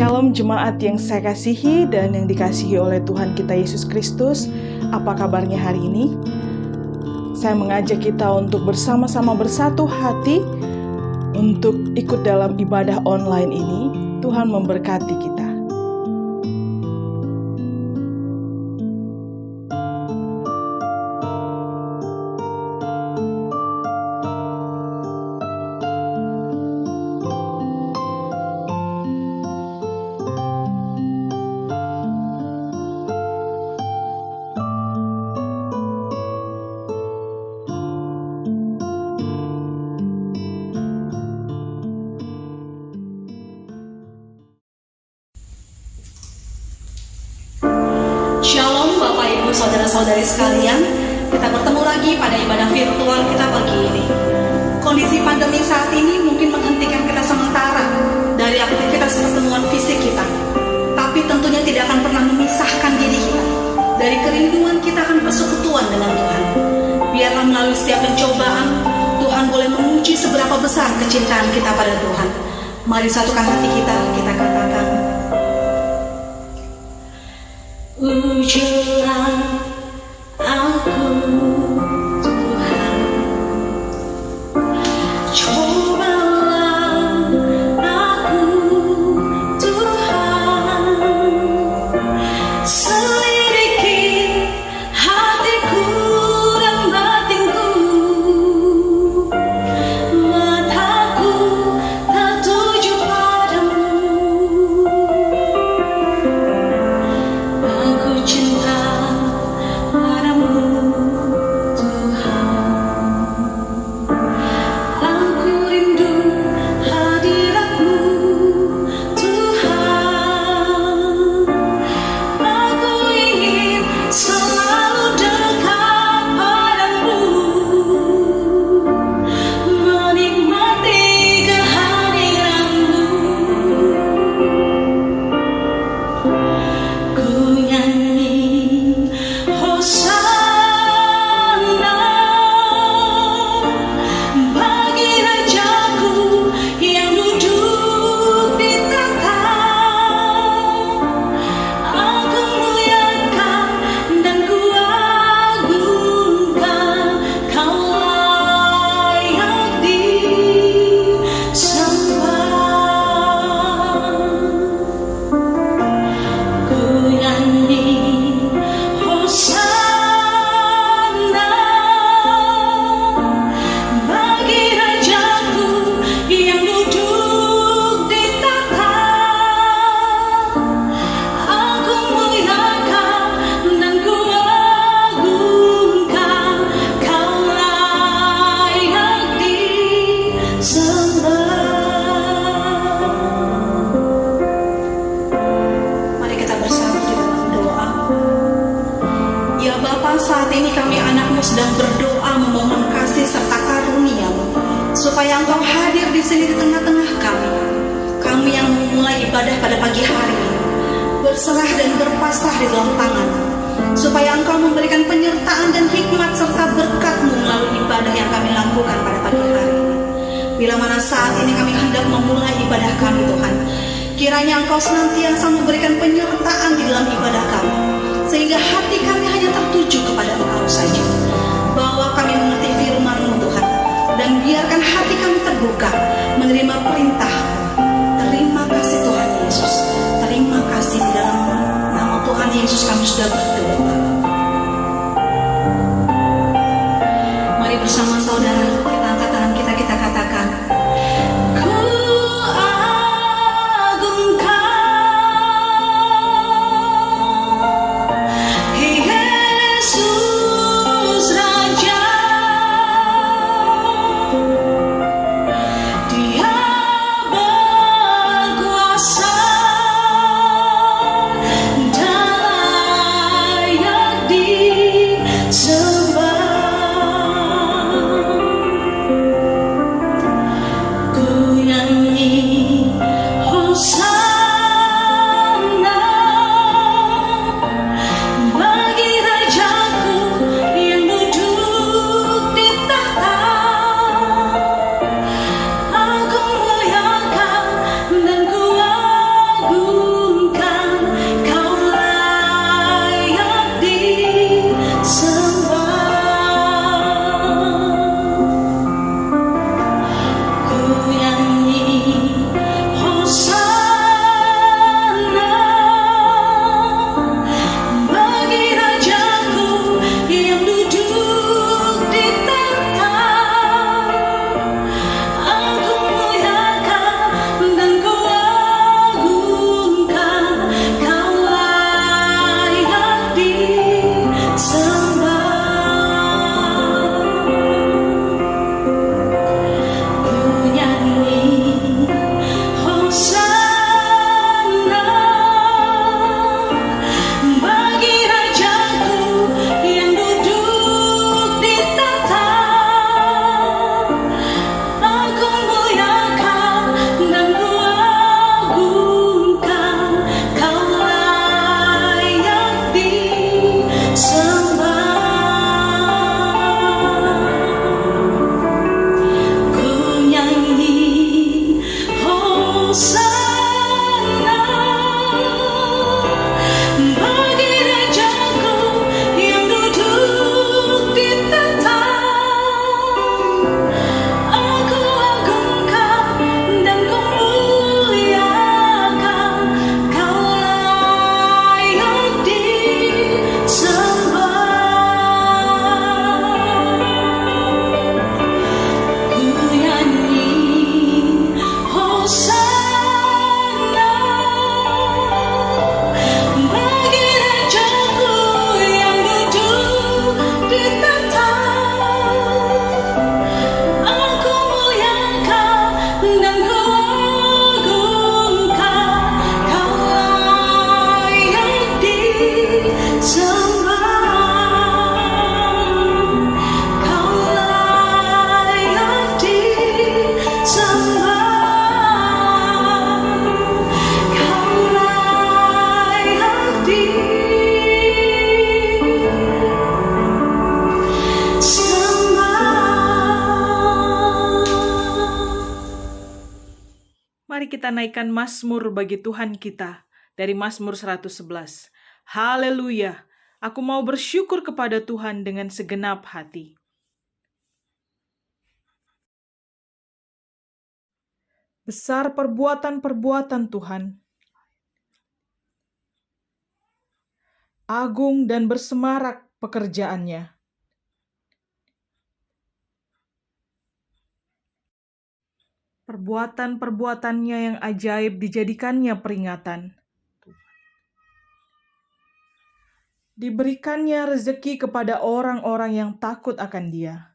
Shalom jemaat yang saya kasihi dan yang dikasihi oleh Tuhan kita Yesus Kristus. Apa kabarnya hari ini? Saya mengajak kita untuk bersama-sama bersatu hati untuk ikut dalam ibadah online ini. Tuhan memberkati kita. Shalom Bapak Ibu Saudara-saudari sekalian, kita bertemu lagi pada ibadah virtual kita pagi ini. Kondisi pandemi saat ini mungkin menghentikan kita sementara dari aktivitas pertemuan fisik kita, tapi tentunya tidak akan pernah memisahkan diri kita dari kerinduan kita akan persekutuan dengan Tuhan. Biarlah melalui setiap pencobaan, Tuhan boleh menguji seberapa besar kecintaan kita pada Tuhan. Mari satukan hati kita katakan, ujilah aku Tuhan, cobalah aku Tuhan, selidiki hatiku dan batinku, mataku tertuju padamu. Aku cinta padamu Tuhan, aku rindu hadiratmu Tuhan, aku ingin selalu dekat padamu, menikmati kehadiranmu. Ku nyanyi Hosana bagi Rajaku yang duduk di tahta. Aku muliakan dan ku agungkan, Kau layak disembah. Ku nyanyi Hosana bagi Rajaku yang duduk di tahta. Aku muliakan dan ku agungkan, Kau layak disembah. Mari kita bersatu di dalam doa. Ya Bapa, saat ini kami anak-Mu sedang berdoa memohon kasih serta karunia-Mu, supaya Engkau hadir di sini di tengah-tengah kami. Kami yang memulai ibadah pada pagi hari ini, berserah dan berpasrah di dalam tangan, supaya Engkau memberikan penyertaan dan hikmat serta berkat-Mu melalui ibadah yang kami lakukan pada pagi hari ini. Bila mana saat ini kami hendak memulai ibadah kami Tuhan, kiranya Engkau senantiasa memberikan penyertaan di dalam ibadah kami, sehingga hati kami hanya tertuju kepada Engkau saja. Bahwa kami mengerti firman-Mu Tuhan, dan biarkan hati kami terbuka menerima perintah-Mu. Terima kasih Tuhan Yesus. Terima kasih di dalam nama Tuhan Yesus kami sudah berdoa. Mari bersama saudara kita angkat tangan kita katakan, Ku agungkan Yesus Raja, Dia berkuasa dan layak mari kita naikkan Mazmur bagi Tuhan kita dari Mazmur 111. Haleluya, aku mau bersyukur kepada Tuhan dengan segenap hati. Besar perbuatan-perbuatan Tuhan, agung dan bersemarak pekerjaannya. Perbuatan-perbuatannya yang ajaib dijadikannya peringatan. Diberikannya rezeki kepada orang-orang yang takut akan Dia.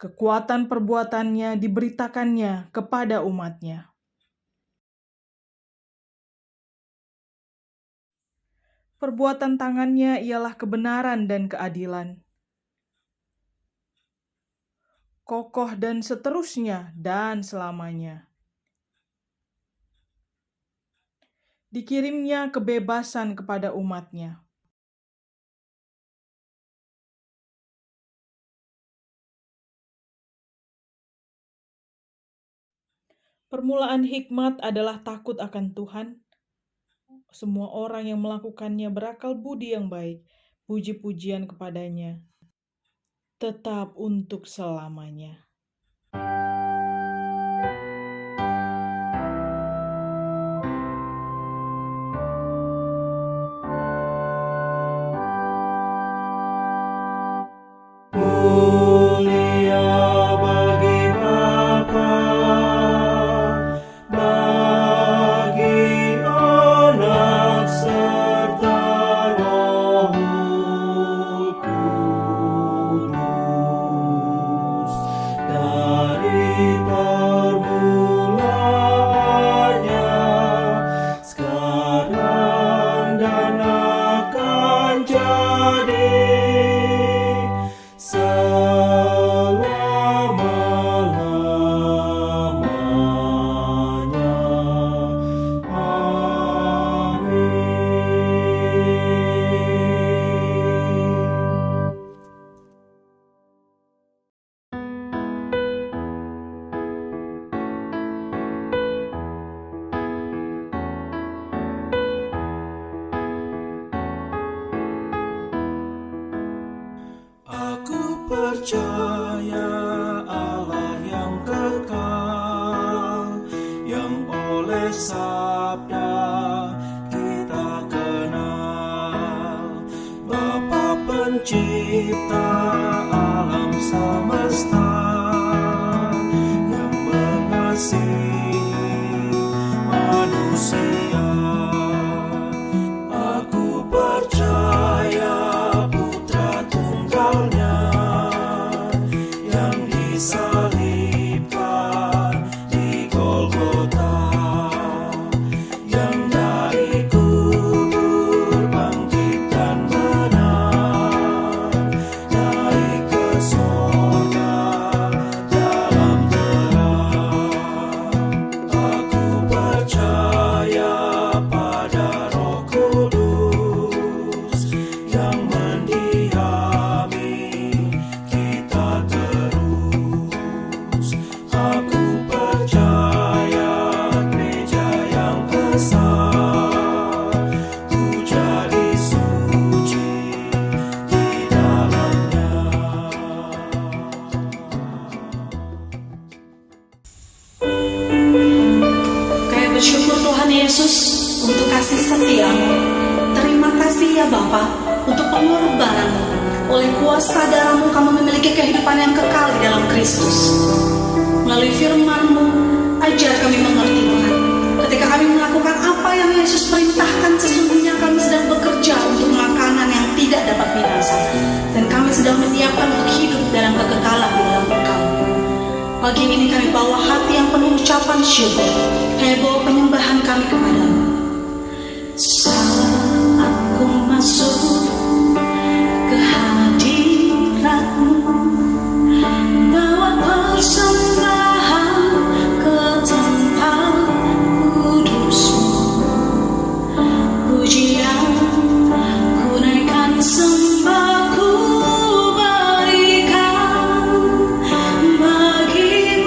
Kekuatan perbuatannya diberitakannya kepada umatnya. Perbuatan tangannya ialah kebenaran dan keadilan. Kokoh dan seterusnya dan selamanya. Dikirimnya kebebasan kepada umatnya. Permulaan hikmat adalah takut akan Tuhan. Semua orang yang melakukannya berakal budi yang baik. Puji-pujian kepadanya tetap untuk selamanya. Percaya Allah yang kekal, yang oleh sabda kita kenal, Bapa pencipta alam semesta, yang mengasihi manusia. Aku percaya Putra Tunggalnya disalibkan di Golgota, yang dari kubur bangkit dan menang, naik ke sorga dalam terang. Aku percaya pada Roh Kudus yang mendiami kita terus. Aku percaya gereja yang besar, ku jadi suci di dalamnya. Kami bersyukur Tuhan Yesus untuk kasih setia-Mu. Terima kasih ya Bapa untuk pengorbanan-Mu. Oleh kuasa darah-Mu kami memiliki kehidupan yang kekal di dalam Kristus. Melalui firman-Mu, ajar kami mengerti Tuhan. Ketika kami melakukan apa yang Yesus perintahkan, sesungguhnya kami sedang bekerja untuk makanan yang tidak dapat binasa. Dan kami sedang menyiapkan untuk hidup dalam kekekalan di dalam Engkau. Pagi ini kami bawa hati yang penuh ucapan syukur. Kami bawa penyembahan kami kepada-Mu. Saat aku masuk ke hadirat-Mu, bawa persembahan ke tempat kudus-Mu. Pujian ku naikkan, sembah ku berikan bagi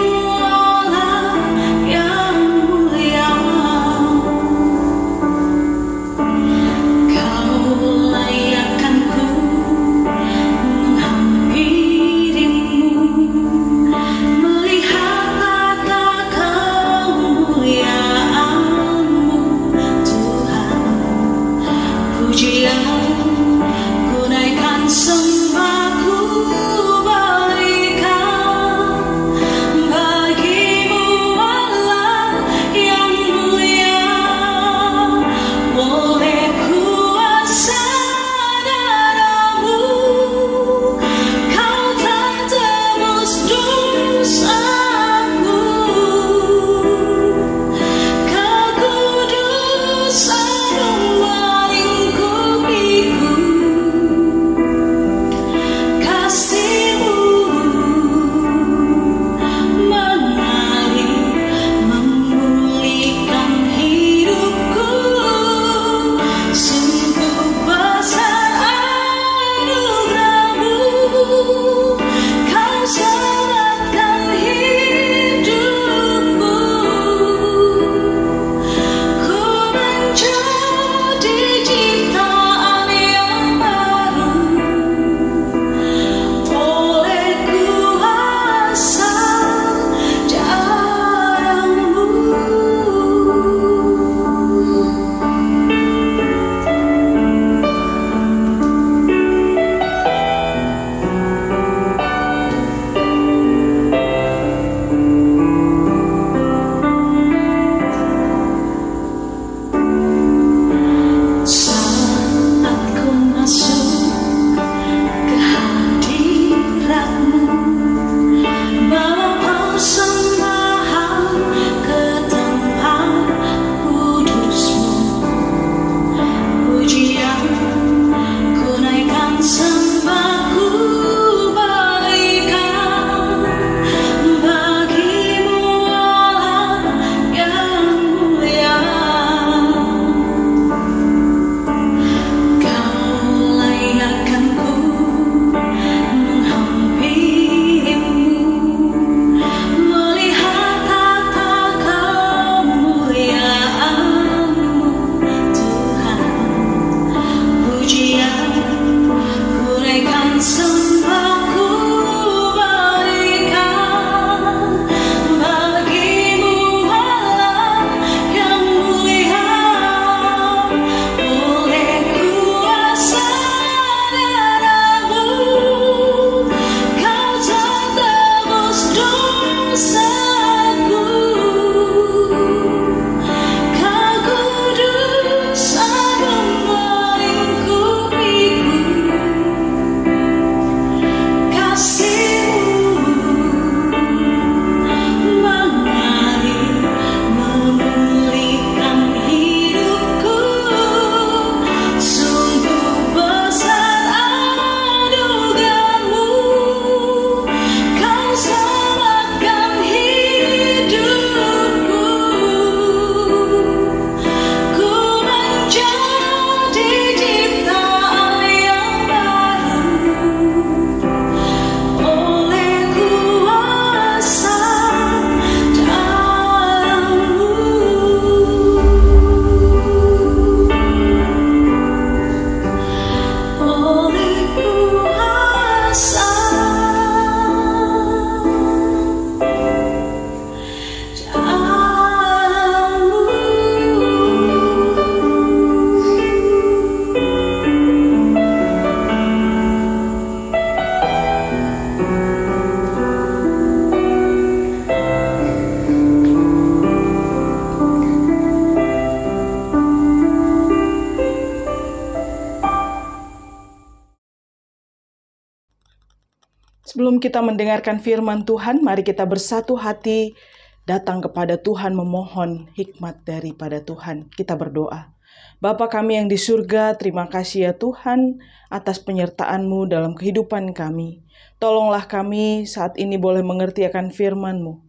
Sebelum kita mendengarkan firman Tuhan, mari kita bersatu hati datang kepada Tuhan memohon hikmat daripada Tuhan. Kita berdoa. Bapa kami yang di surga, terima kasih ya Tuhan atas penyertaan-Mu dalam kehidupan kami. Tolonglah kami saat ini boleh mengerti akan firman-Mu.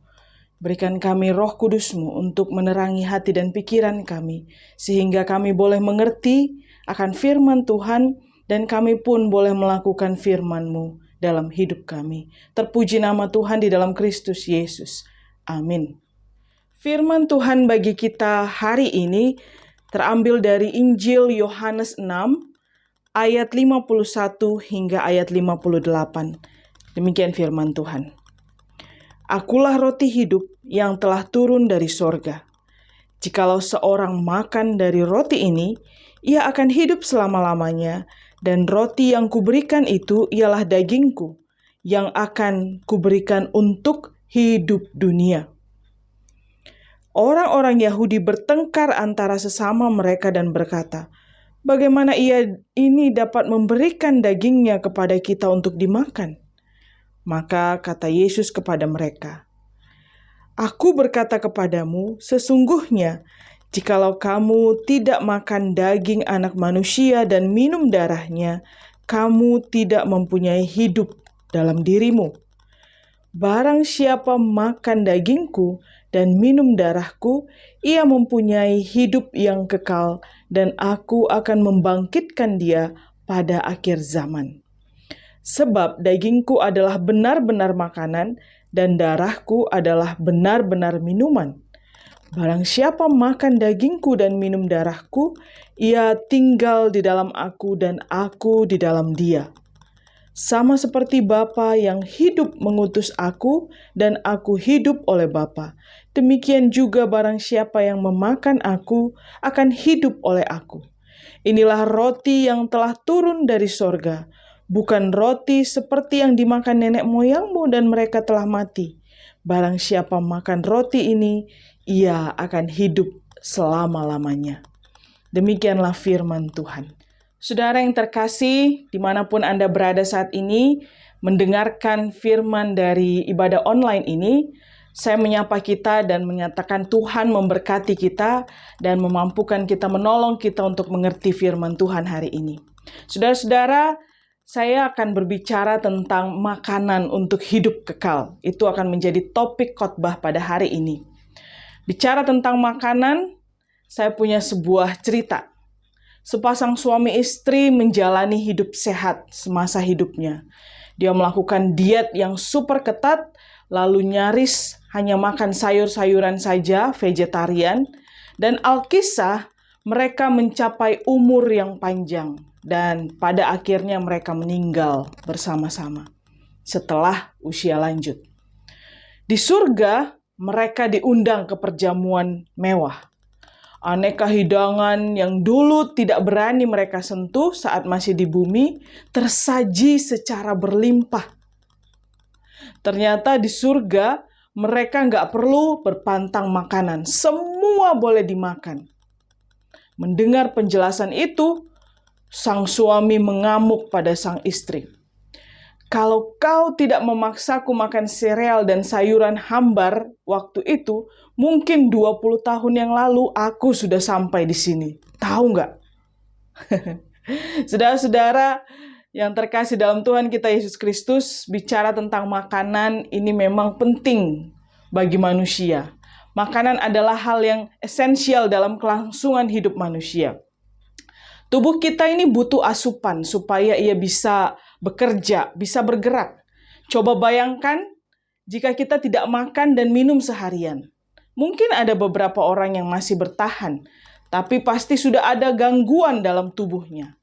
Berikan kami Roh Kudus-Mu untuk menerangi hati dan pikiran kami, sehingga kami boleh mengerti akan firman Tuhan dan kami pun boleh melakukan firman-Mu dalam hidup kami. Terpuji nama Tuhan di dalam Kristus Yesus. Amin. Firman Tuhan bagi kita hari ini terambil dari Injil Yohanes 6 ayat 51 hingga ayat 58. Demikian firman Tuhan. Akulah roti hidup yang telah turun dari sorga. Jikalau seorang makan dari roti ini, ia akan hidup selama-lamanya, dan roti yang kuberikan itu ialah dagingku, yang akan kuberikan untuk hidup dunia. Orang-orang Yahudi bertengkar antara sesama mereka dan berkata, bagaimana ia ini dapat memberikan dagingnya kepada kita untuk dimakan? Maka kata Yesus kepada mereka, Aku berkata kepadamu, sesungguhnya, jikalau kamu tidak makan daging anak manusia dan minum darahnya, kamu tidak mempunyai hidup dalam dirimu. Barang siapa makan dagingku dan minum darahku, ia mempunyai hidup yang kekal, dan aku akan membangkitkan dia pada akhir zaman. Sebab dagingku adalah benar-benar makanan, dan darahku adalah benar-benar minuman. Barang siapa makan dagingku dan minum darahku, ia tinggal di dalam aku dan aku di dalam dia. Sama seperti Bapa yang hidup mengutus aku dan aku hidup oleh Bapa, demikian juga barang siapa yang memakan aku akan hidup oleh aku. Inilah roti yang telah turun dari sorga, bukan roti seperti yang dimakan nenek moyangmu dan mereka telah mati. Barang siapa makan roti ini, ia akan hidup selama-lamanya. Demikianlah firman Tuhan. Saudara yang terkasih, dimanapun Anda berada saat ini, mendengarkan firman dari ibadah online ini, saya menyapa kita dan menyatakan Tuhan memberkati kita dan memampukan kita, menolong kita untuk mengerti firman Tuhan hari ini. Saudara-saudara, saya akan berbicara tentang makanan untuk hidup kekal. Itu akan menjadi topik khotbah pada hari ini. Bicara tentang makanan, saya punya sebuah cerita. Sepasang suami istri menjalani hidup sehat semasa hidupnya. Dia melakukan diet yang super ketat, lalu nyaris hanya makan sayur-sayuran saja, vegetarian. Dan Alkisah, mereka mencapai umur yang panjang. Dan pada akhirnya mereka meninggal bersama-sama setelah usia lanjut. Di surga, mereka diundang ke perjamuan mewah. Aneka hidangan yang dulu tidak berani mereka sentuh saat masih di bumi tersaji secara berlimpah. Ternyata di surga mereka nggak perlu berpantang makanan, semua boleh dimakan. Mendengar penjelasan itu, sang suami mengamuk pada sang istri. Kalau kau tidak memaksaku makan sereal dan sayuran hambar waktu itu, mungkin 20 tahun yang lalu aku sudah sampai di sini. Tahu nggak? Saudara-saudara yang terkasih dalam Tuhan kita Yesus Kristus, bicara tentang makanan ini memang penting bagi manusia. Makanan adalah hal yang esensial dalam kelangsungan hidup manusia. Tubuh kita ini butuh asupan supaya ia bisa bekerja, bisa bergerak. Coba bayangkan jika kita tidak makan dan minum seharian. Mungkin ada beberapa orang yang masih bertahan, tapi pasti sudah ada gangguan dalam tubuhnya.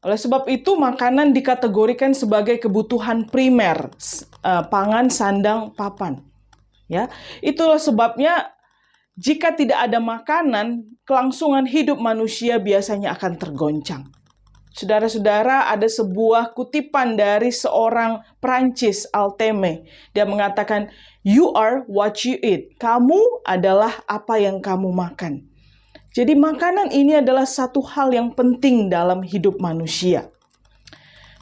Oleh sebab itu, makanan dikategorikan sebagai kebutuhan primer, pangan, sandang, papan. Ya, itulah sebabnya jika tidak ada makanan, kelangsungan hidup manusia biasanya akan tergoncang. Saudara-saudara, ada sebuah kutipan dari seorang Prancis, Alteme. Dia mengatakan, "You are what you eat." Kamu adalah apa yang kamu makan. Jadi makanan ini adalah satu hal yang penting dalam hidup manusia.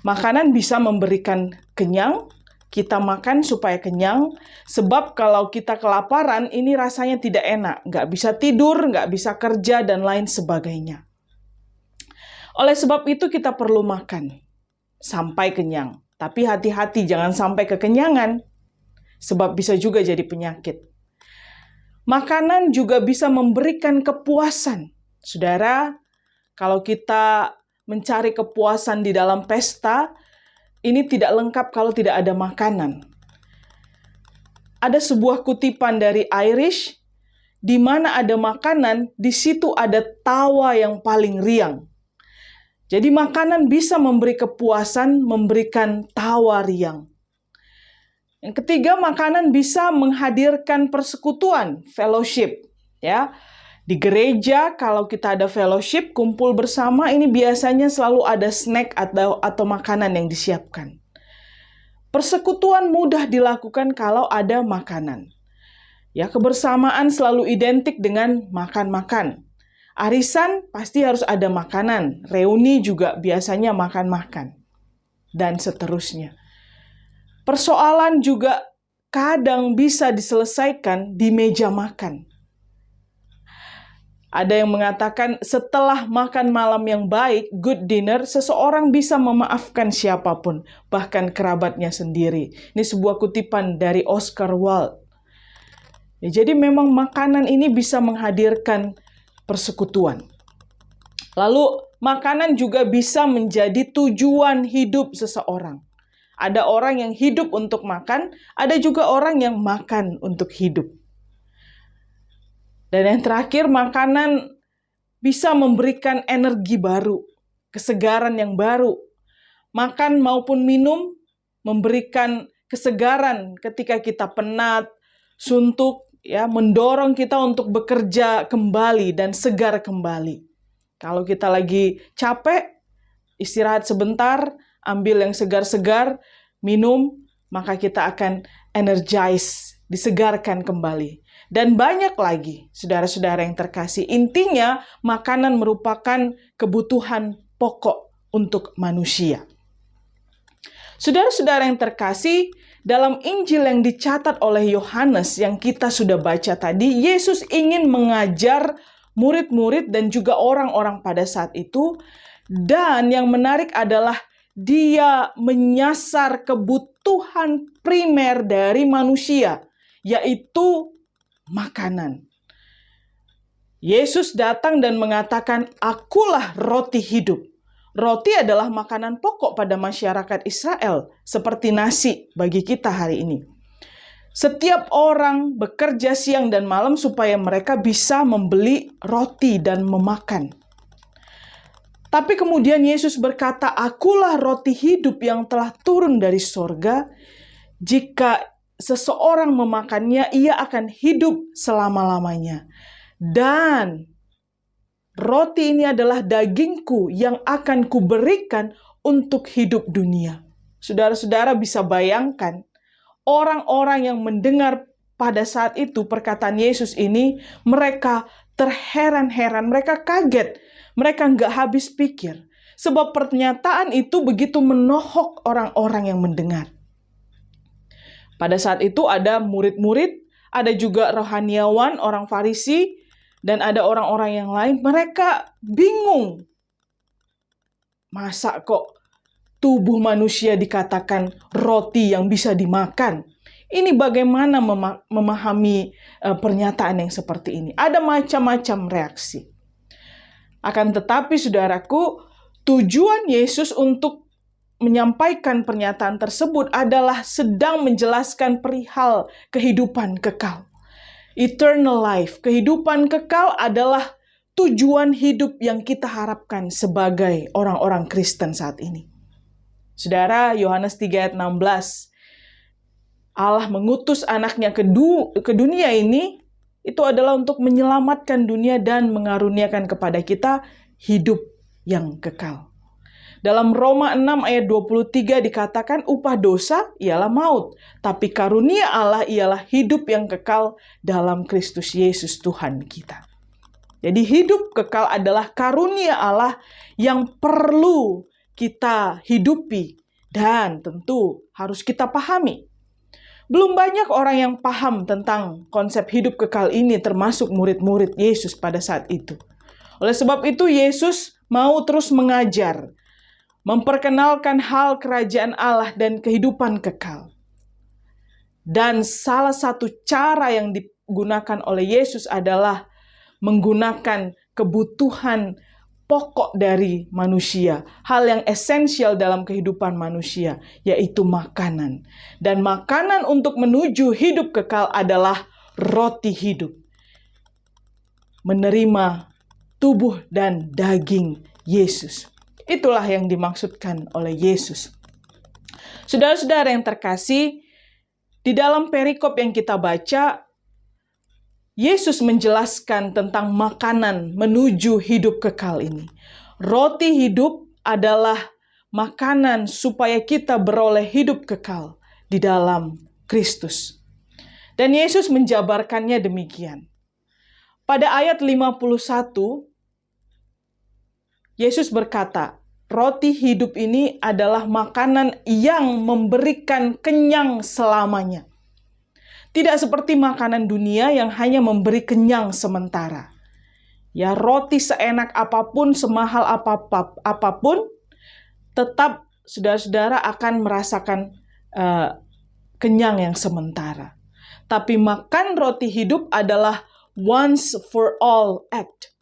Makanan bisa memberikan kenyang, Kita makan supaya kenyang, sebab kalau kita kelaparan, ini rasanya tidak enak. Nggak bisa tidur, nggak bisa kerja, dan lain sebagainya. Oleh sebab itu kita perlu makan sampai kenyang. Tapi hati-hati jangan sampai kekenyangan, sebab bisa juga jadi penyakit. Makanan juga bisa memberikan kepuasan. Saudara, kalau kita mencari kepuasan di dalam pesta, ini tidak lengkap kalau tidak ada makanan. Ada sebuah kutipan dari Irish, di mana ada makanan, di situ ada tawa yang paling riang. Jadi makanan bisa memberi kepuasan, memberikan tawa riang. Yang ketiga, makanan bisa menghadirkan persekutuan, fellowship. Ya, di gereja kalau kita ada fellowship, kumpul bersama, ini biasanya selalu ada snack atau makanan yang disiapkan. Persekutuan mudah dilakukan kalau ada makanan. Ya, kebersamaan selalu identik dengan makan-makan. Arisan pasti harus ada makanan, reuni juga biasanya makan-makan, dan seterusnya. Persoalan juga kadang bisa diselesaikan di meja makan. Ada yang mengatakan setelah makan malam yang baik, good dinner, seseorang bisa memaafkan siapapun, bahkan kerabatnya sendiri. Ini sebuah kutipan dari Oscar Wilde. Ya, jadi memang makanan ini bisa menghadirkan persekutuan. Lalu makanan juga bisa menjadi tujuan hidup seseorang. Ada orang yang hidup untuk makan, ada juga orang yang makan untuk hidup. Dan yang terakhir, makanan bisa memberikan energi baru, kesegaran yang baru. Makan maupun minum memberikan kesegaran ketika kita penat, suntuk, ya, mendorong kita untuk bekerja kembali dan segar kembali. Kalau kita lagi capek, istirahat sebentar, ambil yang segar-segar, minum, maka kita akan energize, disegarkan kembali. Dan banyak lagi, saudara-saudara yang terkasih. Intinya, makanan merupakan kebutuhan pokok untuk manusia. Saudara-saudara yang terkasih, dalam Injil yang dicatat oleh Yohanes yang kita sudah baca tadi, Yesus ingin mengajar murid-murid dan juga orang-orang pada saat itu. Dan yang menarik adalah Dia menyasar kebutuhan primer dari manusia, yaitu makanan. Yesus datang dan mengatakan, "Akulah roti hidup." Roti adalah makanan pokok pada masyarakat Israel, seperti nasi bagi kita hari ini. Setiap orang bekerja siang dan malam supaya mereka bisa membeli roti dan memakan. Tapi kemudian Yesus berkata, "Akulah roti hidup yang telah turun dari sorga. Jika seseorang memakannya, ia akan hidup selama-lamanya. Dan roti ini adalah dagingku yang akan kuberikan untuk hidup dunia." Saudara-saudara bisa bayangkan, orang-orang yang mendengar pada saat itu perkataan Yesus ini, mereka terheran-heran, mereka kaget, mereka nggak habis pikir. Sebab pernyataan itu begitu menohok orang-orang yang mendengar. Pada saat itu ada murid-murid, ada juga rohaniawan, orang Farisi, dan ada orang-orang yang lain. Mereka bingung. Masa kok tubuh manusia dikatakan roti yang bisa dimakan? Ini bagaimana memahami pernyataan yang seperti ini? Ada macam-macam reaksi. Akan tetapi, saudaraku, tujuan Yesus untuk menyampaikan pernyataan tersebut adalah sedang menjelaskan perihal kehidupan kekal. Eternal life, kehidupan kekal adalah tujuan hidup yang kita harapkan sebagai orang-orang Kristen saat ini. Saudara, Yohanes 3 ayat 16, Allah mengutus anaknya ke dunia ini, itu adalah untuk menyelamatkan dunia dan mengaruniakan kepada kita hidup yang kekal. Dalam Roma 6 ayat 23 dikatakan upah dosa ialah maut, tapi karunia Allah ialah hidup yang kekal dalam Kristus Yesus Tuhan kita. Jadi hidup kekal adalah karunia Allah yang perlu kita hidupi Dan tentu harus kita pahami, belum banyak orang yang paham tentang konsep hidup kekal ini, termasuk murid-murid Yesus pada saat itu. Oleh sebab itu, Yesus mau terus mengajar, memperkenalkan hal kerajaan Allah dan kehidupan kekal. Dan salah satu cara yang digunakan oleh Yesus adalah menggunakan kebutuhan pokok dari manusia, hal yang esensial dalam kehidupan manusia, yaitu makanan. Dan makanan untuk menuju hidup kekal adalah roti hidup. Menerima tubuh dan daging Yesus. Itulah yang dimaksudkan oleh Yesus. Saudara-saudara yang terkasih, di dalam perikop yang kita baca, Yesus menjelaskan tentang makanan menuju hidup kekal ini. Roti hidup adalah makanan supaya kita beroleh hidup kekal di dalam Kristus. Dan Yesus menjabarkannya demikian. Pada ayat 51, Yesus berkata, roti hidup ini adalah makanan yang memberikan kenyang selamanya. Tidak seperti makanan dunia yang hanya memberi kenyang sementara. Ya, roti seenak apapun, semahal apapun, tetap saudara-saudara akan merasakan kenyang yang sementara. Tapi makan roti hidup adalah once for all act.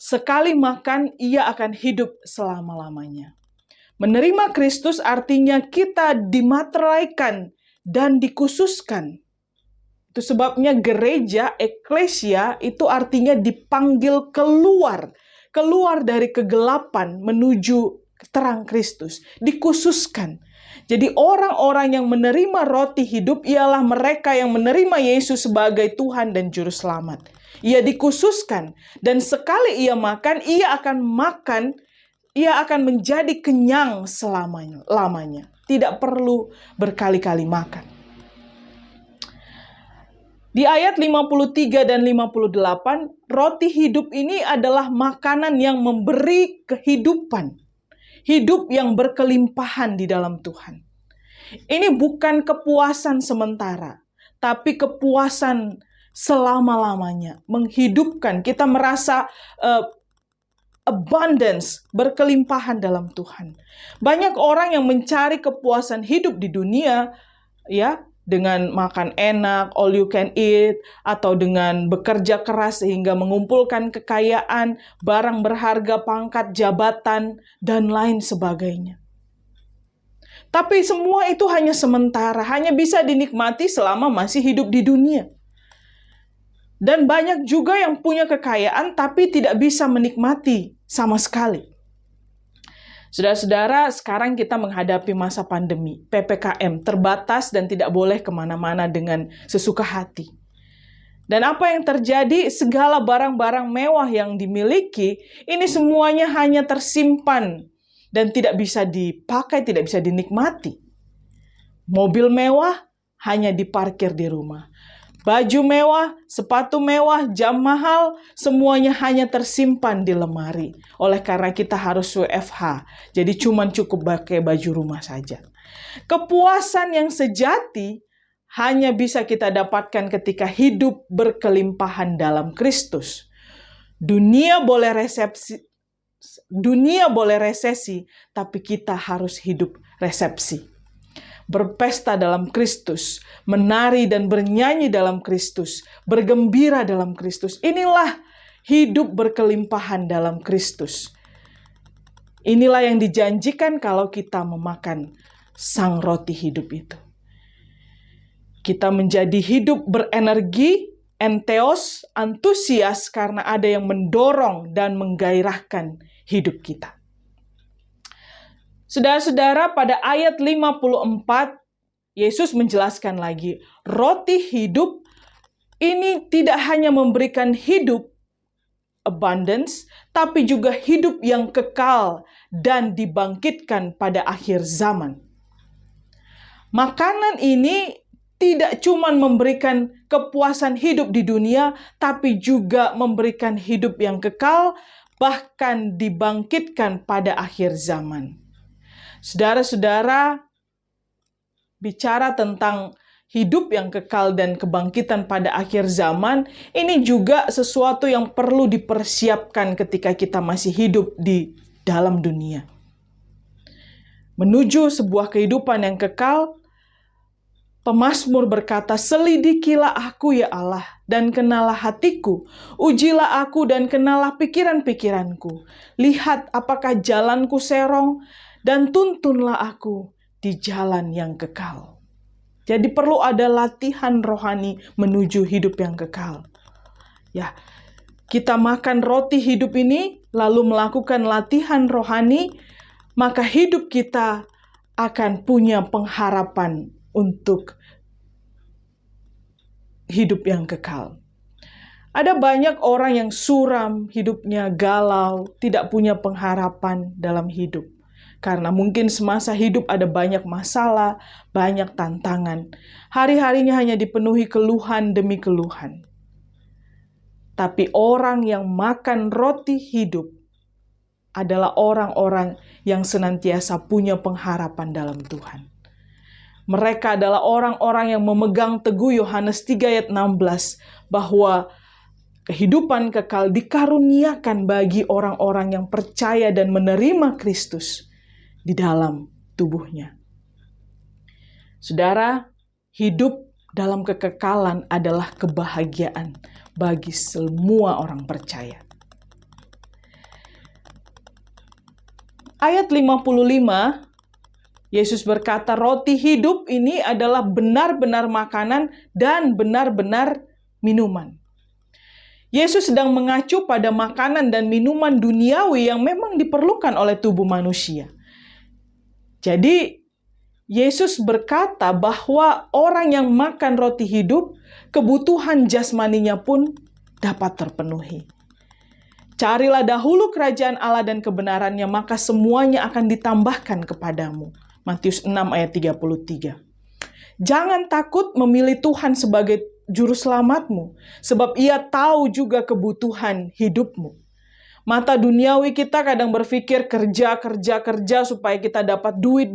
Sekali makan, ia akan hidup selama-lamanya. Menerima Kristus artinya kita dimateraikan dan dikhususkan. Itu sebabnya gereja, eklesia, itu artinya dipanggil keluar dari kegelapan menuju terang Kristus, dikhususkan. Jadi orang-orang yang menerima roti hidup ialah mereka yang menerima Yesus sebagai Tuhan dan Juru Selamat. Ia dikhususkan, dan sekali ia makan, ia akan menjadi kenyang lamanya. Tidak perlu berkali-kali makan. Di ayat 53 dan 58, roti hidup ini adalah makanan yang memberi kehidupan. Hidup yang berkelimpahan di dalam Tuhan. Ini bukan kepuasan sementara, tapi kepuasan selama-lamanya. Menghidupkan, kita merasa abundance, berkelimpahan dalam Tuhan. Banyak orang yang mencari kepuasan hidup di dunia, ya, dengan makan enak, all you can eat, atau dengan bekerja keras sehingga mengumpulkan kekayaan, barang berharga, pangkat, jabatan, dan lain sebagainya. Tapi semua itu hanya sementara, hanya bisa dinikmati selama masih hidup di dunia. Dan banyak juga yang punya kekayaan tapi tidak bisa menikmati sama sekali. Saudara-saudara, sekarang kita menghadapi masa pandemi, PPKM, terbatas dan tidak boleh kemana-mana dengan sesuka hati. Dan apa yang terjadi, segala barang-barang mewah yang dimiliki, ini semuanya hanya tersimpan dan tidak bisa dipakai, tidak bisa dinikmati. Mobil mewah hanya diparkir di rumah. Baju mewah, sepatu mewah, jam mahal, semuanya hanya tersimpan di lemari. Oleh karena kita harus WFH, jadi cuma cukup pakai baju rumah saja. Kepuasan yang sejati hanya bisa kita dapatkan ketika hidup berkelimpahan dalam Kristus. Dunia boleh resesi, tapi kita harus hidup resepsi. Berpesta dalam Kristus, menari dan bernyanyi dalam Kristus, bergembira dalam Kristus. Inilah hidup berkelimpahan dalam Kristus. Inilah yang dijanjikan kalau kita memakan sang roti hidup itu. Kita menjadi hidup berenergi, entheos, antusias karena ada yang mendorong dan menggairahkan hidup kita. Saudara-saudara, pada ayat 54, Yesus menjelaskan lagi, roti hidup ini tidak hanya memberikan hidup, abundance, tapi juga hidup yang kekal dan dibangkitkan pada akhir zaman. Makanan ini tidak cuma memberikan kepuasan hidup di dunia, tapi juga memberikan hidup yang kekal, bahkan dibangkitkan pada akhir zaman. Saudara-saudara, bicara tentang hidup yang kekal dan kebangkitan pada akhir zaman, ini juga sesuatu yang perlu dipersiapkan ketika kita masih hidup di dalam dunia. Menuju sebuah kehidupan yang kekal, pemazmur berkata, "Selidikilah aku ya Allah, dan kenalah hatiku. Ujilah aku dan kenalah pikiran-pikiranku. Lihat apakah jalanku serong, dan tuntunlah aku di jalan yang kekal." Jadi perlu ada latihan rohani menuju hidup yang kekal. Ya, kita makan roti hidup ini, lalu melakukan latihan rohani, maka hidup kita akan punya pengharapan untuk hidup yang kekal. Ada banyak orang yang suram, hidupnya galau, tidak punya pengharapan dalam hidup. Karena mungkin semasa hidup ada banyak masalah, banyak tantangan. Hari-harinya hanya dipenuhi keluhan demi keluhan. Tapi orang yang makan roti hidup adalah orang-orang yang senantiasa punya pengharapan dalam Tuhan. Mereka adalah orang-orang yang memegang teguh Yohanes 3 ayat 16 bahwa kehidupan kekal dikaruniakan bagi orang-orang yang percaya dan menerima Kristus di dalam tubuhnya. Saudara, hidup dalam kekekalan adalah kebahagiaan bagi semua orang percaya. Ayat 55, Yesus berkata, roti hidup ini adalah benar-benar makanan dan benar-benar minuman. Yesus sedang mengacu pada makanan dan minuman duniawi yang memang diperlukan oleh tubuh manusia. Jadi, Yesus berkata bahwa orang yang makan roti hidup, kebutuhan jasmaninya pun dapat terpenuhi. Carilah dahulu kerajaan Allah dan kebenarannya, maka semuanya akan ditambahkan kepadamu. Matius 6 ayat 33. Jangan takut memilih Tuhan sebagai juru selamatmu, sebab Ia tahu juga kebutuhan hidupmu. Mata duniawi kita kadang berpikir kerja supaya kita dapat duit.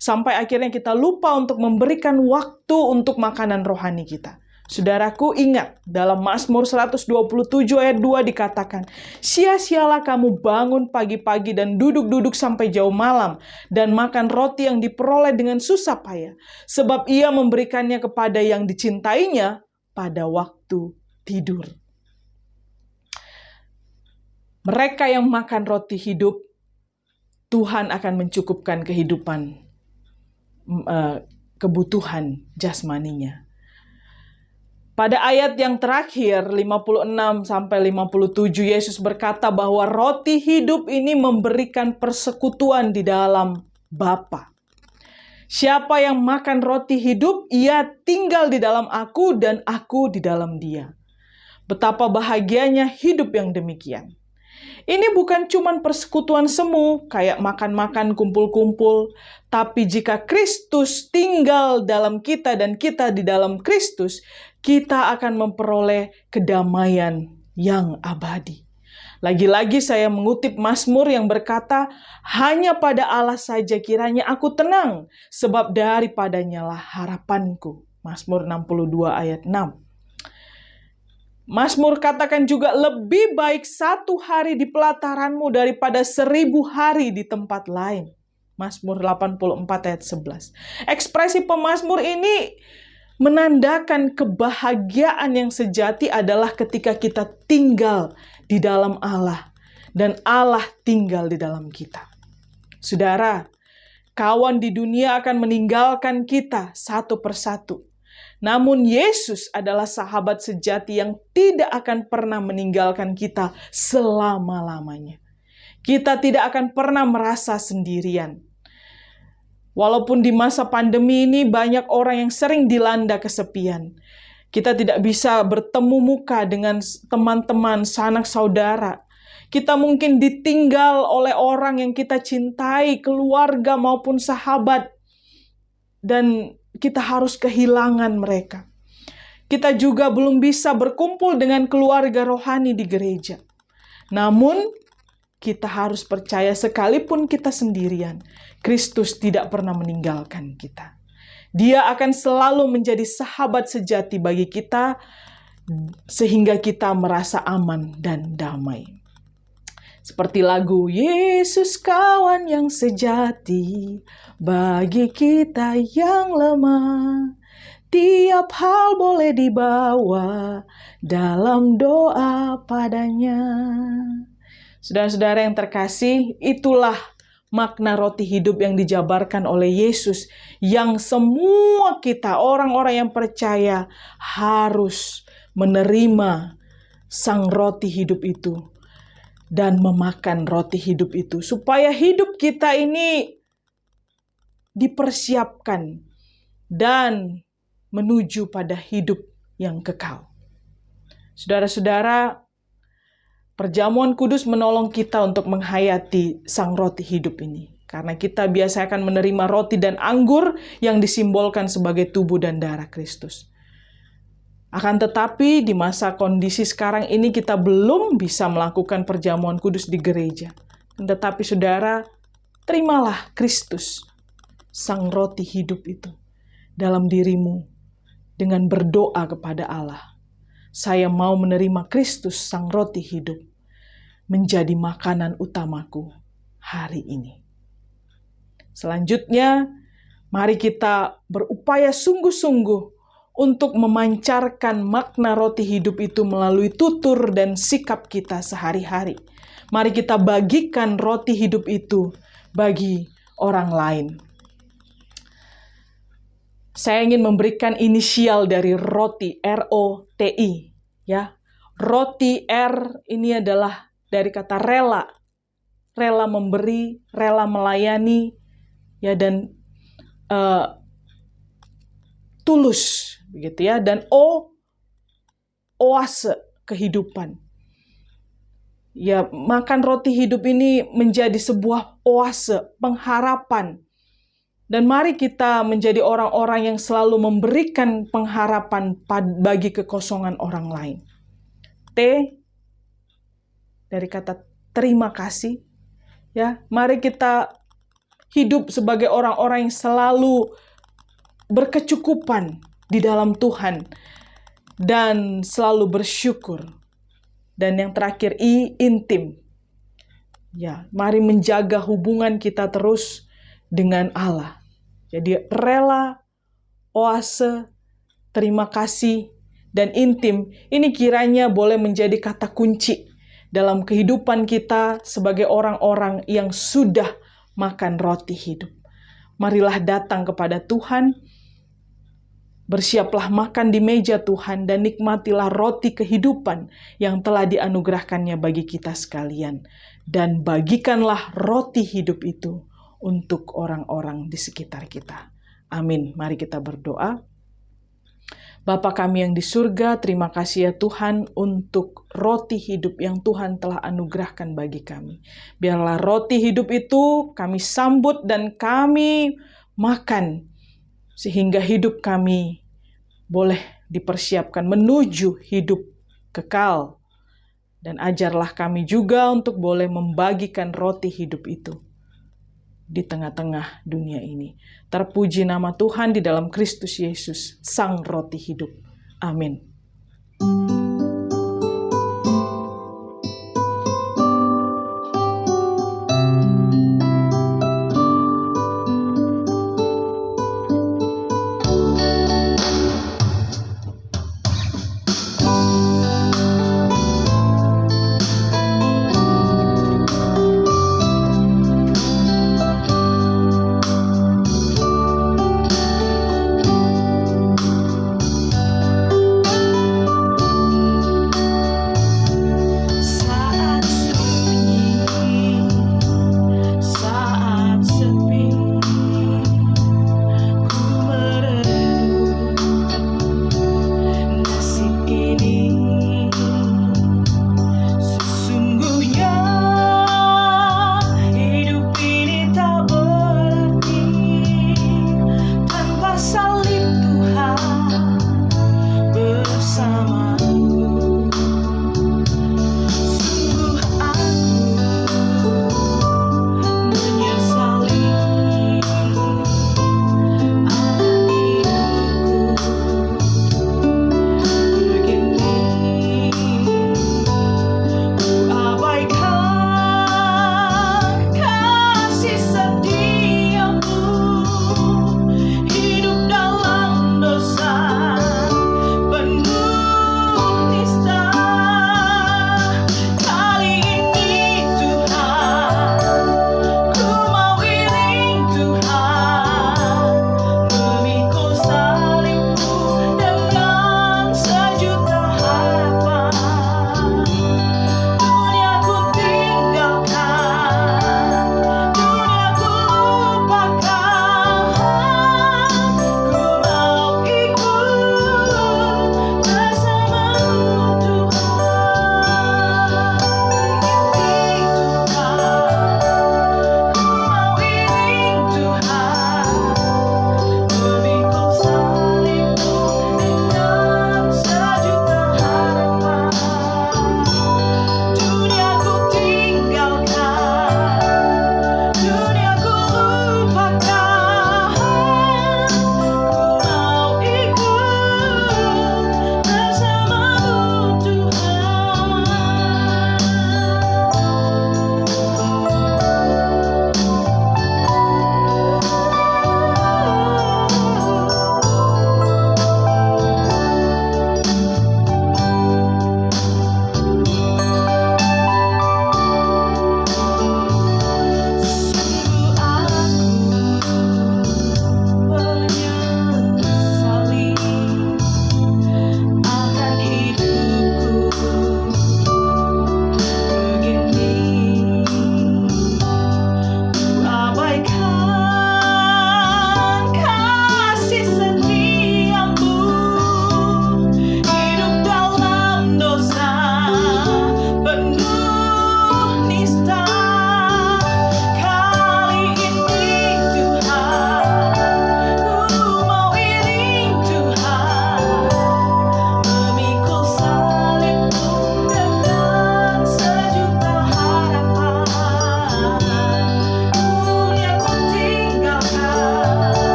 Sampai akhirnya kita lupa untuk memberikan waktu untuk makanan rohani kita. Saudaraku, ingat, dalam Mazmur 127 ayat 2 dikatakan, sia-sialah kamu bangun pagi-pagi dan duduk-duduk sampai jauh malam, dan makan roti yang diperoleh dengan susah payah, sebab Ia memberikannya kepada yang dicintainya pada waktu tidur. Mereka yang makan roti hidup, Tuhan akan mencukupkan kebutuhan jasmaninya. Pada ayat yang terakhir, 56-57, Yesus berkata bahwa roti hidup ini memberikan persekutuan di dalam Bapa. Siapa yang makan roti hidup, ia tinggal di dalam aku dan aku di dalam dia. Betapa bahagianya hidup yang demikian. Ini bukan cuma persekutuan semu, kayak makan-makan, kumpul-kumpul. Tapi jika Kristus tinggal dalam kita dan kita di dalam Kristus, kita akan memperoleh kedamaian yang abadi. Lagi-lagi saya mengutip Mazmur yang berkata, hanya pada Allah saja kiranya aku tenang, sebab daripadanya lah harapanku. Mazmur 62 ayat 6. Mazmur katakan juga, lebih baik 1 hari di pelataranmu daripada 1000 hari di tempat lain. Mazmur 84 ayat 11. Ekspresi pemazmur ini menandakan kebahagiaan yang sejati adalah ketika kita tinggal di dalam Allah dan Allah tinggal di dalam kita. Saudara, kawan di dunia akan meninggalkan kita satu persatu. Namun Yesus adalah sahabat sejati yang tidak akan pernah meninggalkan kita selama-lamanya. Kita tidak akan pernah merasa sendirian. Walaupun di masa pandemi ini banyak orang yang sering dilanda kesepian. Kita tidak bisa bertemu muka dengan teman-teman, sanak saudara. Kita mungkin ditinggal oleh orang yang kita cintai, keluarga maupun sahabat. Dan kita harus kehilangan mereka. Kita juga belum bisa berkumpul dengan keluarga rohani di gereja. Namun, kita harus percaya sekalipun kita sendirian, Kristus tidak pernah meninggalkan kita. Dia akan selalu menjadi sahabat sejati bagi kita, sehingga kita merasa aman dan damai. Seperti lagu, Yesus kawan yang sejati bagi kita yang lemah. Tiap hal boleh dibawa dalam doa padanya. Saudara-saudara yang terkasih, itulah makna roti hidup yang dijabarkan oleh Yesus, yang semua kita, orang-orang yang percaya, harus menerima sang roti hidup itu dan memakan roti hidup itu, supaya hidup kita ini dipersiapkan dan menuju pada hidup yang kekal. Saudara-saudara, perjamuan kudus menolong kita untuk menghayati sang roti hidup ini. Karena kita biasa akan menerima roti dan anggur yang disimbolkan sebagai tubuh dan darah Kristus. Akan tetapi di masa kondisi sekarang ini kita belum bisa melakukan perjamuan kudus di gereja. Tetapi saudara, terimalah Kristus, sang roti hidup itu, dalam dirimu dengan berdoa kepada Allah. Saya mau menerima Kristus, sang roti hidup, menjadi makanan utamaku hari ini. Selanjutnya, mari kita berupaya sungguh-sungguh untuk memancarkan makna roti hidup itu melalui tutur dan sikap kita sehari-hari. Mari kita bagikan roti hidup itu bagi orang lain. Saya ingin memberikan inisial dari roti, R-O-T-I. Ya. Roti R ini adalah dari kata rela. Rela memberi, rela melayani, ya, dan tulus, begitu ya. Dan O, oase kehidupan. Ya, makan roti hidup ini menjadi sebuah oase, pengharapan. Dan mari kita menjadi orang-orang yang selalu memberikan pengharapan bagi kekosongan orang lain. T, dari kata terima kasih. Ya, mari kita hidup sebagai orang-orang yang selalu berkecukupan di dalam Tuhan dan selalu bersyukur. Dan yang terakhir, I, intim. Ya, mari menjaga hubungan kita terus dengan Allah. Jadi rela, oase, terima kasih, dan intim, ini kiranya boleh menjadi kata kunci dalam kehidupan kita sebagai orang-orang yang sudah makan roti hidup. Marilah datang kepada Tuhan, bersiaplah makan di meja Tuhan, dan nikmatilah roti kehidupan yang telah dianugerahkannya bagi kita sekalian. Dan bagikanlah roti hidup itu untuk orang-orang di sekitar kita. Amin. Mari kita berdoa. Bapa kami yang di surga, terima kasih ya Tuhan untuk roti hidup yang Tuhan telah anugerahkan bagi kami. Biarlah roti hidup itu kami sambut dan kami makan, sehingga hidup kami boleh dipersiapkan menuju hidup kekal. Dan ajarlah kami juga untuk boleh membagikan roti hidup itu di tengah-tengah dunia ini. Terpuji nama Tuhan di dalam Kristus Yesus, Sang Roti Hidup. Amin.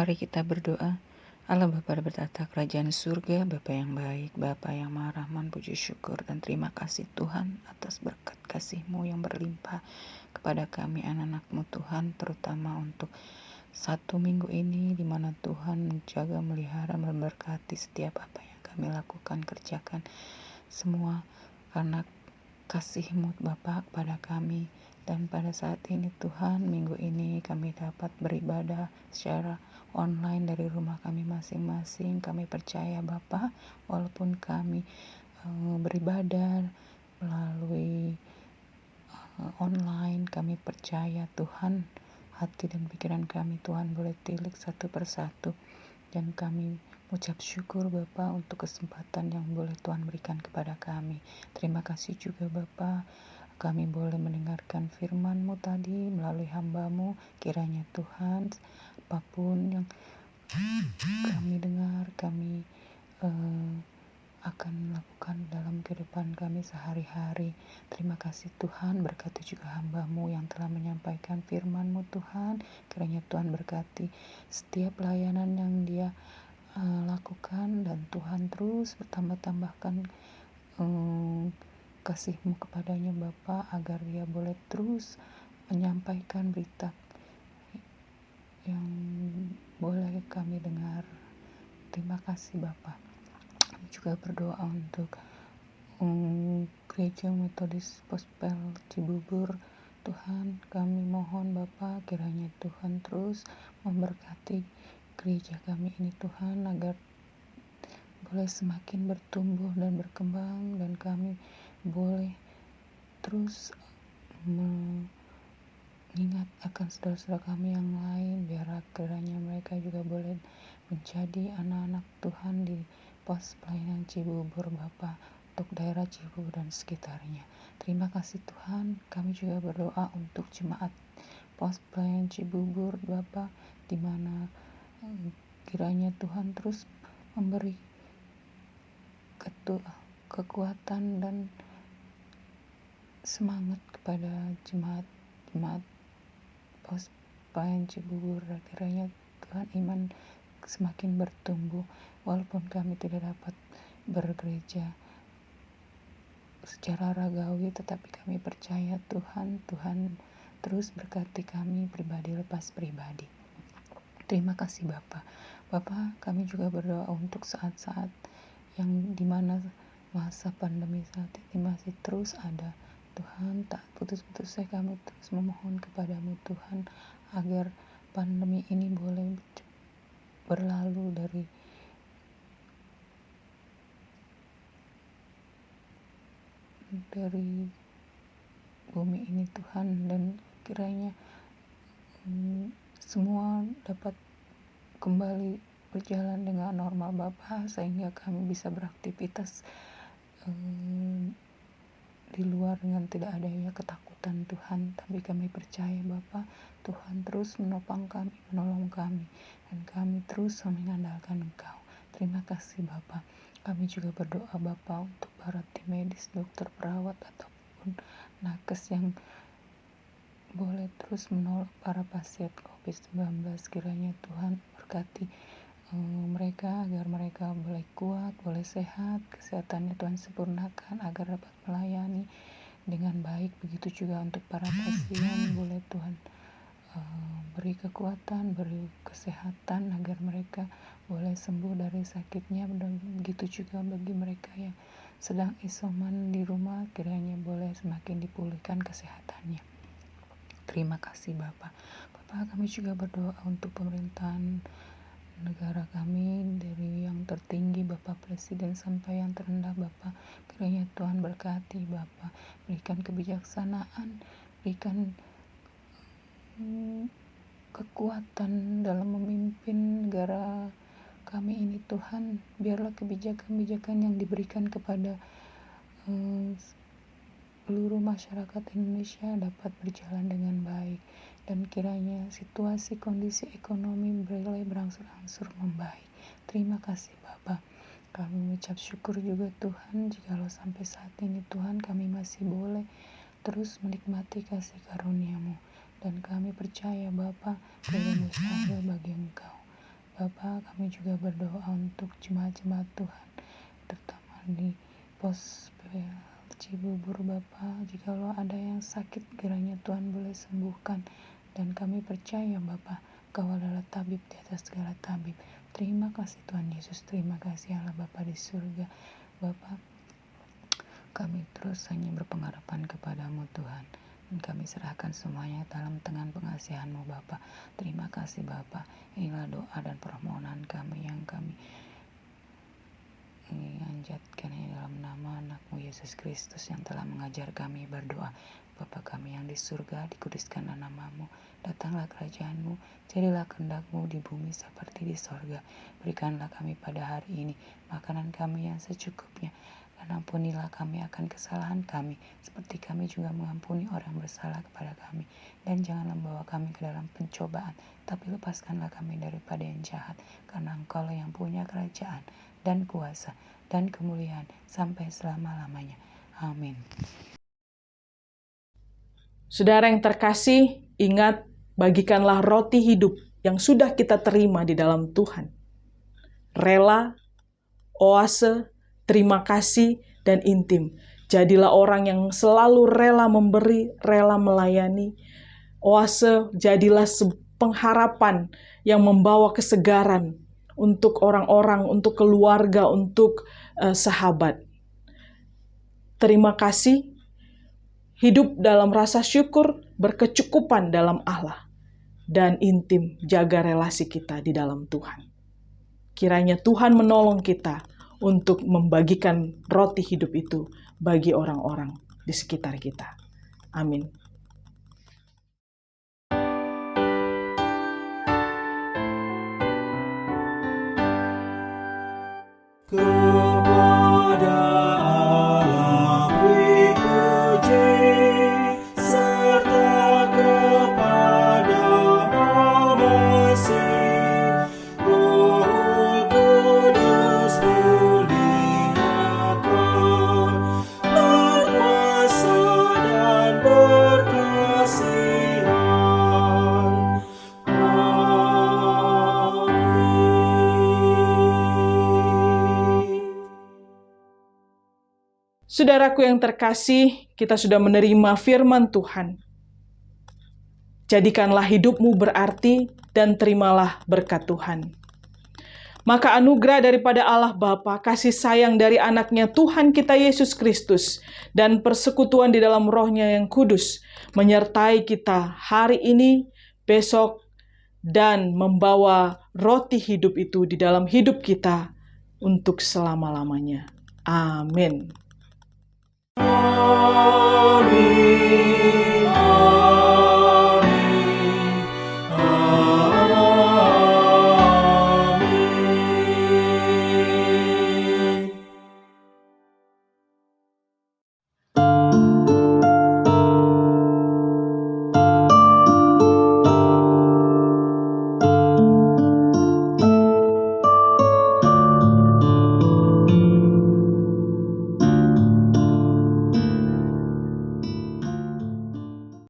Mari kita berdoa. Allah Bapa bertata kerajaan surga, Bapa yang baik, Bapa yang maha rahman, puji syukur dan terima kasih Tuhan atas berkat kasih-Mu yang berlimpah kepada kami anak-anak-Mu Tuhan, terutama untuk 1 minggu ini di mana Tuhan menjaga, melihara, memberkati setiap apa yang kami lakukan, kerjakan semua karena kasih-Mu Bapa kepada kami. Dan pada saat ini Tuhan, minggu ini kami dapat beribadah secara online dari rumah kami masing-masing. Kami percaya Bapa, walaupun kami beribadah melalui online, kami percaya Tuhan, hati dan pikiran kami Tuhan boleh tilik satu persatu. Dan kami ucap syukur Bapa untuk kesempatan yang boleh Tuhan berikan kepada kami. Terima kasih juga Bapa, kami boleh mendengarkan firman-Mu tadi melalui hamba-Mu. Kiranya Tuhan, apapun yang kami dengar, kami akan lakukan dalam kehidupan kami sehari-hari. Terima kasih Tuhan, berkati juga hamba-Mu yang telah menyampaikan firman-Mu Tuhan. Kiranya Tuhan berkati setiap pelayanan yang dia lakukan, dan Tuhan terus bertambah-tambahkan kasih-Mu kepadanya Bapa, agar dia boleh terus menyampaikan berita yang boleh kami dengar. Terima kasih Bapa. Kami juga berdoa untuk Gereja Metodis Gospel Cibubur. Tuhan, kami mohon Bapa, kiranya Tuhan terus memberkati gereja kami ini Tuhan, agar boleh semakin bertumbuh dan berkembang, dan kami boleh terus mengingat akan saudara-saudara kami yang lain, biar kiranya mereka juga boleh menjadi anak-anak Tuhan di pos pelayanan Cibubur Bapa, untuk daerah Cibubur dan sekitarnya. Terima kasih Tuhan. Kami juga berdoa untuk jemaat pos pelayanan Cibubur Bapa, di mana kiranya Tuhan terus memberi kekuatan dan semangat kepada jemaat pos pelayanan Cibubur. Kiranya Tuhan iman semakin bertumbuh, walaupun kami tidak dapat bergereja secara ragawi, tetapi kami percaya Tuhan terus berkati kami pribadi lepas pribadi. Terima kasih Bapa, kami juga berdoa untuk saat-saat yang dimana masa pandemi saat ini masih terus ada. Tuhan, tak putus-putusnya kami terus memohon kepadamu Tuhan, agar pandemi ini boleh berlalu dari bumi ini Tuhan, dan kiranya semua dapat kembali berjalan dengan normal Bapa, sehingga kami bisa beraktivitas di luar dengan tidak adanya ketakutan Tuhan. Tapi kami percaya Bapa, Tuhan terus menopang kami, menolong kami, dan kami terus mengandalkan Engkau. Terima kasih Bapa. Kami juga berdoa Bapa untuk para tim medis, dokter, perawat ataupun nakes yang boleh terus menolong para pasien COVID-19. Kiranya Tuhan berkati mereka, agar mereka boleh kuat, boleh sehat, kesehatannya Tuhan sempurnakan agar dapat melayani dengan baik. Begitu juga untuk para pasien, boleh Tuhan beri kekuatan, beri kesehatan agar mereka boleh sembuh dari sakitnya. Dan begitu juga bagi mereka yang sedang isoman di rumah, kiranya boleh semakin dipulihkan kesehatannya. Terima kasih Bapa. Kami juga berdoa untuk pemerintahan negara kami, dari yang tertinggi Bapak Presiden sampai yang terendah Bapak. Kiranya Tuhan berkati Bapak, berikan kebijaksanaan, berikan kekuatan dalam memimpin negara kami ini Tuhan. Biarlah kebijakan-kebijakan yang diberikan kepada seluruh masyarakat Indonesia dapat berjalan dengan baik, dan kiranya situasi kondisi ekonomi boleh berangsur-angsur membaik. Terima kasih Bapa. Kami mengucap syukur juga Tuhan, jikalau sampai saat ini Tuhan kami masih boleh terus menikmati kasih karunia-Mu, dan kami percaya Bapa, tidak mustahil bagi Engkau. Bapa, kami juga berdoa untuk jemaat-jemaat Tuhan, terutama di pos PPL Cibubur Bapa. Jikalau ada yang sakit, kiranya Tuhan boleh sembuhkan. Dan kami percaya Bapa, Kau adalah tabib di atas segala tabib. Terima kasih Tuhan Yesus, terima kasih Allah Bapa di surga. Bapa, kami terus hanya berpengharapan kepadamu Tuhan. Dan kami serahkan semuanya dalam tangan pengasihan-Mu Bapa. Terima kasih Bapa. Inilah doa dan permohonan kami yang kami anjatkan dalam nama anak-Mu Yesus Kristus yang telah mengajar kami berdoa. Bapa kami yang di surga, dikuduskanlah nama-Mu, datanglah kerajaan-Mu, jadilah kehendak-Mu di bumi seperti di sorga. Berikanlah kami pada hari ini makanan kami yang secukupnya, dan ampunilah kami akan kesalahan kami, seperti kami juga mengampuni orang bersalah kepada kami. Dan janganlah membawa kami ke dalam pencobaan, tapi lepaskanlah kami daripada yang jahat, karena Engkau-lah yang punya kerajaan, dan kuasa, dan kemuliaan, sampai selama-lamanya. Amin. Saudara yang terkasih, ingat, bagikanlah roti hidup yang sudah kita terima di dalam Tuhan. Rela, oase, terima kasih, dan intim. Jadilah orang yang selalu rela memberi, rela melayani. Oase, jadilah pengharapan yang membawa kesegaran untuk orang-orang, untuk keluarga, untuk sahabat. Terima kasih. Hidup dalam rasa syukur, berkecukupan dalam Allah, dan intim jaga relasi kita di dalam Tuhan. Kiranya Tuhan menolong kita untuk membagikan roti hidup itu bagi orang-orang di sekitar kita. Amin. Kepada Allah beri puji, serta kepada Al-Masih, Roh Kudus muliakan, berkuasa dan berkasihan. Saudaraku yang terkasih, kita sudah menerima firman Tuhan. Jadikanlah hidupmu berarti dan terimalah berkat Tuhan. Maka anugerah daripada Allah Bapa, kasih sayang dari anaknya Tuhan kita Yesus Kristus, dan persekutuan di dalam Roh-Nya yang kudus, menyertai kita hari ini, besok, dan membawa roti hidup itu di dalam hidup kita untuk selama-lamanya. Amin. Amin.